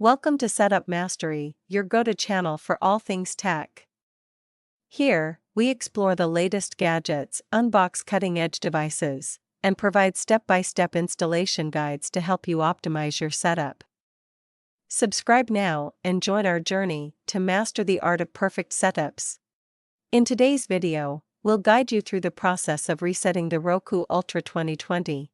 Welcome to Setup Mastery, your go-to channel for all things tech. Here, we explore the latest gadgets, unbox cutting-edge devices, and provide step-by-step installation guides to help you optimize your setup. Subscribe now and join our journey to master the art of perfect setups. In today's video, we'll guide you through the process of resetting the Roku Ultra 2020.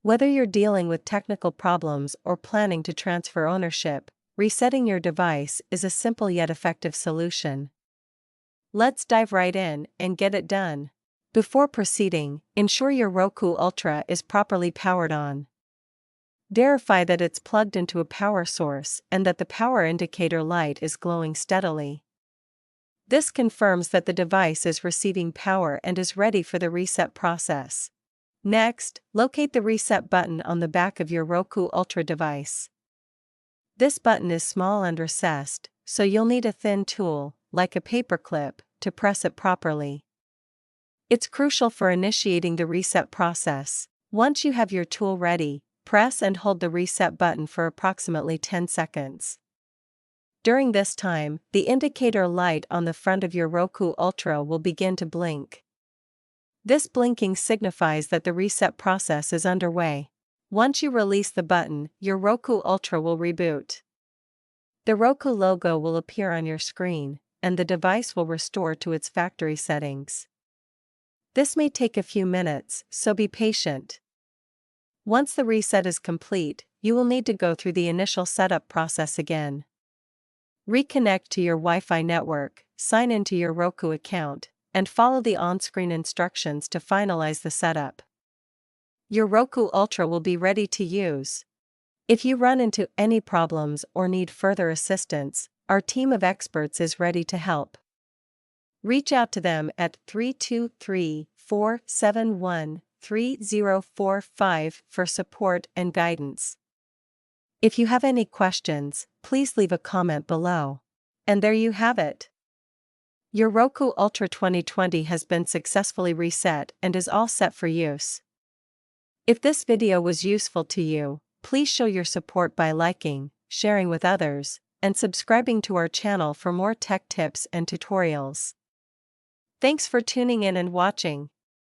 Whether you're dealing with technical problems or planning to transfer ownership, resetting your device is a simple yet effective solution. Let's dive right in and get it done. Before proceeding, ensure your Roku Ultra is properly powered on. Verify that it's plugged into a power source and that the power indicator light is glowing steadily. This confirms that the device is receiving power and is ready for the reset process. Next, locate the reset button on the back of your Roku Ultra device. This button is small and recessed, so you'll need a thin tool, like a paperclip, to press it properly. It's crucial for initiating the reset process. Once you have your tool ready, press and hold the reset button for approximately 10 seconds. During this time, the indicator light on the front of your Roku Ultra will begin to blink. This blinking signifies that the reset process is underway. Once you release the button, your Roku Ultra will reboot. The Roku logo will appear on your screen, and the device will restore to its factory settings. This may take a few minutes, so be patient. Once the reset is complete, you will need to go through the initial setup process again. Reconnect to your Wi-Fi network, sign into your Roku account, and follow the on-screen instructions to finalize the setup. Your Roku Ultra will be ready to use. If you run into any problems or need further assistance, our team of experts is ready to help. Reach out to them at 323-471-3045 for support and guidance. If you have any questions, please leave a comment below. And there you have it. Your Roku Ultra 2020 has been successfully reset and is all set for use. If this video was useful to you, please show your support by liking, sharing with others, and subscribing to our channel for more tech tips and tutorials. Thanks for tuning in and watching.